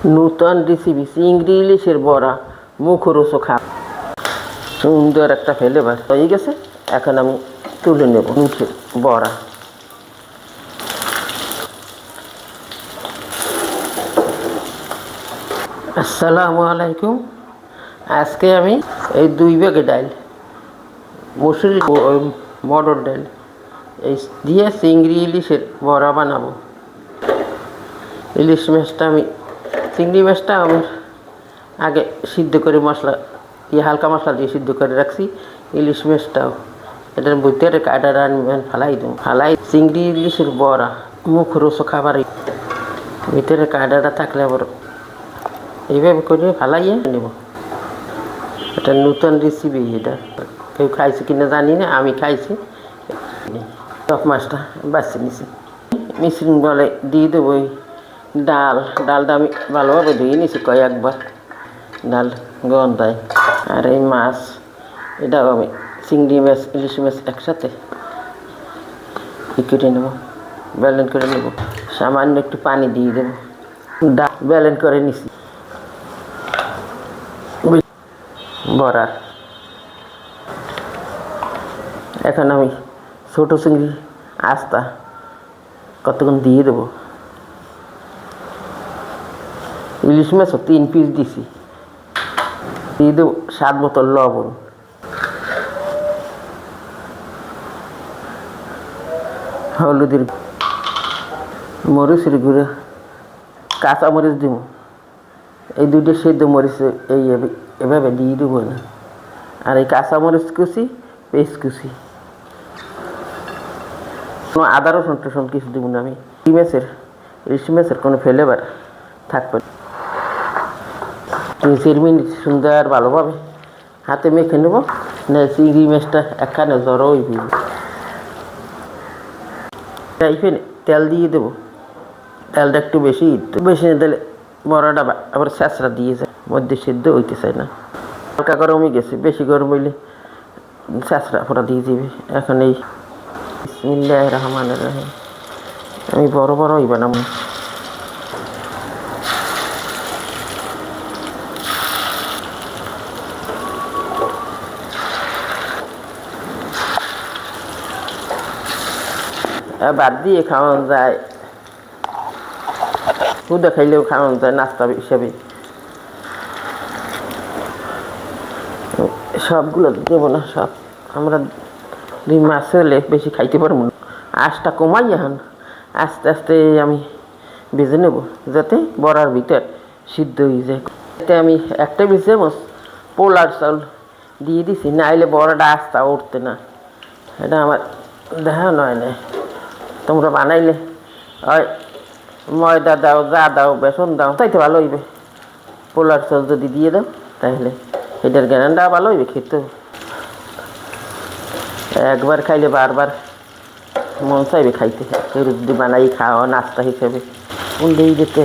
নূতন রেসিপি চিংড়ি ইলিশের বড়া, মুখরোচক খাবার, সুন্দর একটা ফ্লেভার হয়ে গেছে। এখন আমি তুলে নেব ইলিশের বড়া। আসসালামু আলাইকুম। আজকে আমি এই 2 ব্যাগে ডাল, মসুর মটর ডাল এই দিয়ে চিংড়ি ইলিশের বড়া বানাবো। ইলিশ মাছটা চিংড়ি মাছটা আমি আগে সিদ্ধ করে মশলা হালকা মশলা দিয়ে সিদ্ধ করে রাখছি। ইলিশ মাছটাও এটার ভিতরে কাটাটা ফালাই দেবো। ফালাই চিংড়ি ইলিশের বড়া মুখরোচক খাবার। ভিতরে কাটাটা থাকলে আবার এইভাবে করে ফালাইয়ে নেব। এটা নতুন রেসিপি, এটা কেউ খাইছে কিনা জানি না, আমি খাইছি। টক মাছটা বাছি নিছি, মিশ্রণ বলে দিয়ে দেবো। ডালটা আমি ভালোভাবে ধুয়ে নিছি কয়েকবার, ডাল গন্ধায়। আর এই মাছ, এটাও আমি চিংড়ি মাছ ইলিশ মাছ একসাথে করে নেব, ব্যালেন্স করে নেব। সামান্য একটু পানি দিয়ে দেবো, ডাল ব্যালেন্স করে নিছি। বড়া এখন আমি ছোটো চিংড়ি আস্তা কতক্ষণ দিয়ে দেবো। ইলিশ মাছও 3 পিস দিছি। দিয়ে দেবো স্বাদ মতো লবণ, হলুদের, মরিচের গুঁড়ো, কাঁচা মরিচ দেবো। এই 2টা সেদ্ধ মরিচ এভাবে দিয়ে দেবো না। আর এই কাঁচা মরিচ কুচি, পেস্ট কুচি, কোনো আদা রসুন টসুন কিছু দেবো না। আমি ইলিশ মাছের কোনো ফ্লেভার থাকবে না। 3-4 মিনিট সুন্দর ভালোভাবে হাতে মেখে নেব। চিংড়ি মাছটা একখানে জড়ো হয়ে যাবে। তেল দিয়ে দেবো, তেলটা একটু বেশি না দিলে বড়াটা আবার ছেঁচড়া দিয়ে যায়, মধ্যে সিদ্ধ হইতে চায় না। হালকা গরম হয়ে গেছে, বেশি গরম হইলে ছেঁচড়া ফোড়া দিয়ে দিবে। এখন এই বিসমিল্লাহির রহমানির রহিম আমি বড় বড়ই বানাবো। বাদ দিয়ে খাওয়ানো যায়, খুদে খাইলেও খাওয়ানো যায় নাস্তা হিসেবে। সবগুলো দেবো না, সব আমরা 2 মাস হলে বেশি খাইতে পারবো না। আঁচটা কমাই এখন আস্তে আস্তে আমি ভেজে নেব, যাতে বড়ার ভিতর সিদ্ধ হয়ে যায়। এতে আমি 1 টেবিল চামচ পোলার চাউল দিয়ে দিছি, নাইলে বড়াটা আস্তা উঠতে না। এটা আমার দেখা নয় না। তোমরা বানাইলে হয় ময়দা দাও, যা দাও, বেসন দাও, তাইতে ভালো হইবে। পোলার চাউল যদি দিয়ে দাও তাহলে এটার জ্ঞানটা ভালো হইবে খেতে। একবার খাইলে বারবার মন চাইবে খাইতে। কেউ যদি বানাই খাওয়া নাস্তা হিসেবে উন্ডেই যেতে।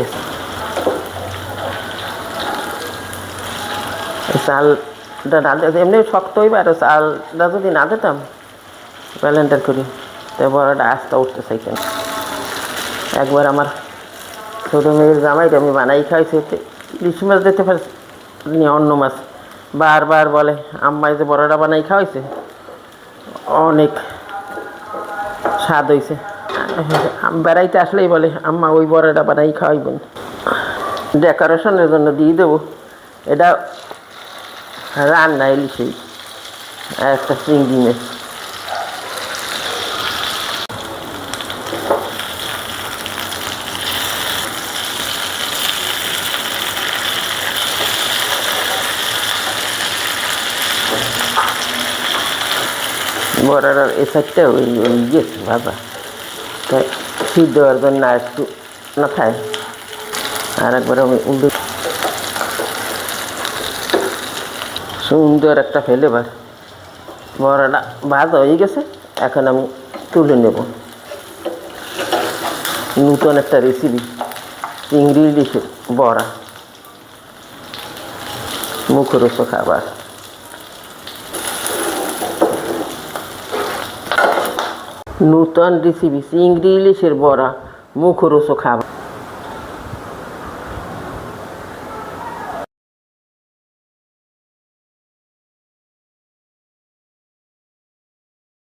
চালটা না দিতে এমনি শক্ত হইবে, আর চালটা যদি না দিতাম ব্যালেন্ডার করি তো বড়াটা আস্তা উঠতে চাইতেন। একবার আমার ছোটো মেয়ের জামাইটা আমি বানাই খাইছি, ইলিশ মাছ দিতে পারছি অন্য মাছ। বারবার বলে আম্মাই যে বড়াটা বানাই খাওয়াইছে অনেক স্বাদ হয়েছে। বেড়াইতে আসলেই বলে আম্মা ওই বড়াটা বানাই খাওয়াইবেন। ডেকোরেশনের জন্য দিয়ে দেবো। এটা রান্না ইলিশেই একটা চিংড়ি মাছ। বড়ার এই সাইডটা ওই গেছে ভাজা, তাই সিদ্ধ হওয়ার জন্য একটু না খায়। আর একবার আমি উল্টে সুন্দর একটা ফ্লেভার। বড়াটা ভাজা হয়ে গেছে, এখন আমি তুলে নেব। নতুন একটা রেসিপি চিংড়ি ইলিশের বড়া, মুখরোচক খাবার। নতুন রেসিপি চিংড়ি ইলিশের বড়া, মুখরোচক খাবার।